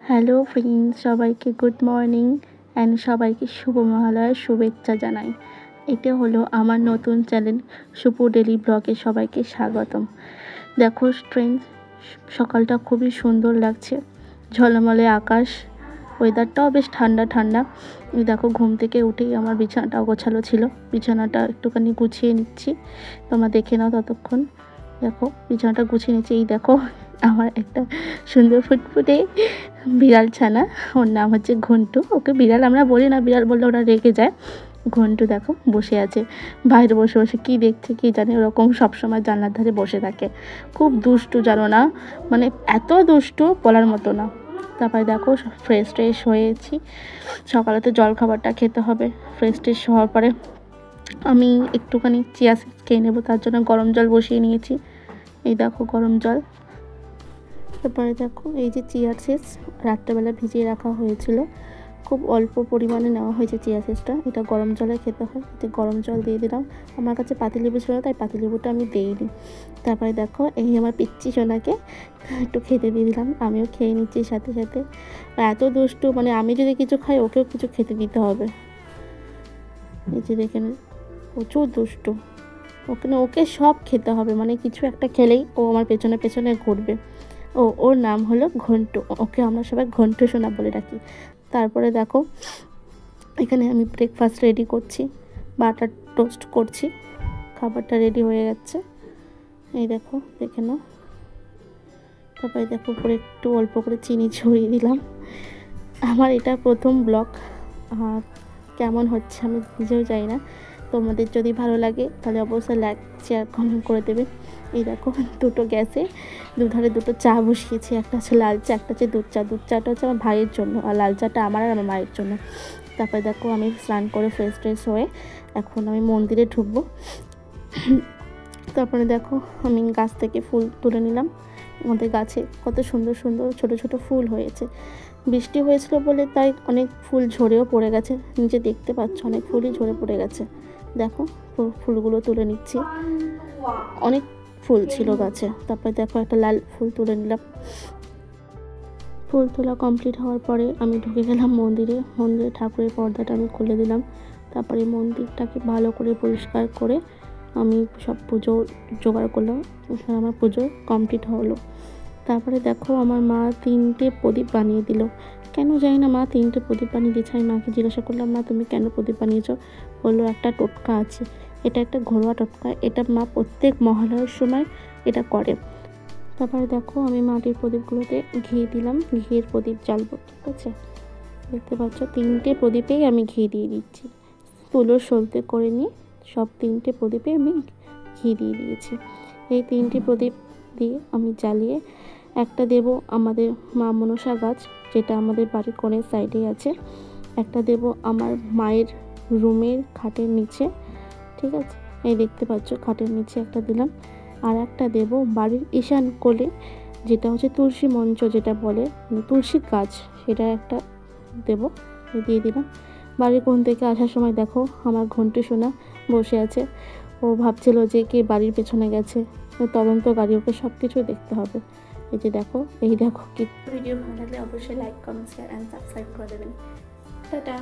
Hello friends, সবাইকে good morning and সবাইকে শুভ মহালয়ার শুভেচ্ছা জানাই। এটা হলো আমার নতুন চ্যানেল সুপু ডেলি ব্লগে সবাইকে স্বাগতম। দেখো ফ্রেন্ডস, সকালটা খুবই সুন্দর লাগছে, ঝলমলে আকাশ, ওয়েদারটাও বেশ ঠান্ডা ঠান্ডা। এই দেখো ঘুম থেকে উঠেই আমার বিছানাটা গোছালো ছিল, বিছানাটা একটুখানি গুছিয়ে নিচ্ছি, তোমরা দেখে নাও ততক্ষণ। দেখো বিছানাটা গুছিয়ে নিচ্ছি। এই দেখো আমার একটা সুন্দর ফুটফুটে বিড়াল ছানা, ওর নাম হচ্ছে ঘন্টু। ওকে বিড়াল আমরা বলি না, বিড়াল বললে ওরা রেগে যায়। ঘন্টু দেখো বসে আছে বাইরে, বসে বসে কী দেখছে কী জানি, ওরকম সবসময় জানলার ধারে বসে থাকে। খুব দুষ্টু জানো না, মানে এত দুষ্টু বলার মতো না। তারপরে দেখো ফ্রেশ ট্রেশ হয়েছি, সকালে তো জল খাবারটা খেতে হবে। ফ্রেশ ট্রেশ হওয়ার পরে আমি একটুখানি চিয়া সিড খেয়ে নেবো, তার জন্য গরম জল বসিয়ে নিয়েছি। এই দেখো গরম জল। তারপরে দেখো এই যে চিয়া সিডস রাত্রেবেলা ভিজিয়ে রাখা হয়েছিল, খুব অল্প পরিমাণে নেওয়া হয়েছে চিয়া সিডসটা। এটা গরম জলে খেতে হয়, এতে গরম জল দিয়ে দিলাম। আমার কাছে পাতিলেবু ছিল না, তাই পাতিলেবুটা আমি দিইনি। তারপরে দেখো এই আমার পিচ্চি সোনাকে একটু খেতে দিয়ে দিলাম, আমিও খেয়ে নিচ্ছি সাথে সাথে। এত দুষ্টু, মানে আমি যদি কিছু খাই ওকেও কিছু খেতে দিতে হবে। এই যে দেখেন প্রচুর দুষ্টু, ওকে সব খেতে হবে, মানে কিছু একটা খেলেই ও আমার পেছনে পেছনে ঘুরবে। ওর নাম হলো ঘন্টু, ওকে আমরা সবাই ঘন্টু সোনা বলে ডাকি। তারপরে দেখো এখানে আমি ব্রেকফাস্ট রেডি করছি, বাটার টোস্ট করছি, খাবারটা রেডি হয়ে যাচ্ছে। এই দেখো দেখে নাও। তারপরে দেখো উপরে একটু অল্প করে চিনি ছড়িয়ে দিলাম। আমার এটা প্রথম ব্লগ, আর কেমন হচ্ছে আমি নিজেও জানি না। তোমাদের যদি ভালো লাগে তাহলে অবশ্যই লাইক শেয়ার কমেন্ট করে দেবে। এই দেখো দুটো গ্যাসে দুধারে দুটো চা বসিয়েছি, একটা হচ্ছে লাল চা, একটা হচ্ছে দুধ চা। দুধ চাটা হচ্ছে আমার ভাইয়ের জন্য, আর লাল চাটা আমার আর আমার মায়ের জন্য। তারপরে দেখো আমি স্নান করে ফ্রেশ ট্রেশ হয়ে এখন আমি মন্দিরে ঢুকবো। তারপরে দেখো আমি গাছ থেকে ফুল তুলে নিলাম। আমাদের গাছে কত সুন্দর সুন্দর ছোট ছোট ফুল হয়েছে, বৃষ্টি হয়েছিল বলে তাই অনেক ফুল ঝরেও পড়ে গেছে, নিচে দেখতে পাচ্ছ অনেক ফুলই ঝরে পড়ে গেছে। দেখো ফুলগুলো তুলে নিচ্ছি, অনেক ফুল ছিল গাছে। তারপরে দেখো একটা লাল ফুল তুলে নিলাম। ফুল তোলা কমপ্লিট হওয়ার পরে আমি ঢুকে গেলাম মন্দিরে। ঠাকুরের পর্দাটা আমি খুলে দিলাম। তারপরে মন্দিরটাকে ভালো করে পরিষ্কার করে আমি সব পুজো জোগাড় করলাম। আমার পুজো কমপ্লিট হলো। তারপরে দেখো আমার মা 3টে প্রদীপ বানিয়ে দিল। কেন জানি না মা 3টে প্রদীপ বানিয়ে দিয়েছে। আমি মাকে জিজ্ঞাসা করলাম, মা তুমি কেন প্রদীপ বানিয়েছো? বললো একটা টোটকা আছে, এটা একটা ঘরোয়া টোটকা, এটা মা প্রত্যেক মহালয়ার সময় এটা করে। তারপরে দেখো আমি মাটির প্রদীপগুলোতে ঘি দিলাম, ঘিয়ের প্রদীপ জ্বালবো, ঠিক আছে? দেখতে পাচ্ছ 3টে প্রদীপেই আমি ঘি দিয়ে দিচ্ছি। তুলোর সলতে করে নিয়ে সব 3টে প্রদীপে আমি ঘি দিয়ে দিয়েছি। এই 3টে প্রদীপ দিয়ে আমি জ্বালিয়ে একটা দেব আমাদের মা মনসা গাছ, যেটা আমাদের বাড়ির কোণের সাইডেই আছে। একটা দেব আমার মায়ের রুমের খাটের নিচে, ঠিক আছে? এই দেখতে পাচ্ছ খাটের নিচে একটা দিলাম। আর একটা দেব বাড়ির ঈশান কোণে, যেটা হচ্ছে তুলসী মঞ্চ যেটা বলে, তুলসী গাছ, সেটা একটা দেব, দিয়ে দিলাম। বাড়ির কোণ থেকে আসার সময় দেখো আমার ঘন্টু সোনা বসে আছে। ও ভাবছিল যে কে বাড়ির পেছনে গেছে, তদন্তকারী, ওকে সব কিছু দেখতে হবে। এই যে দেখো, এই দেখো কি। ভিডিও ভালো লাগলে অবশ্যই like comment share and subscribe করে দেবেন। টাটা।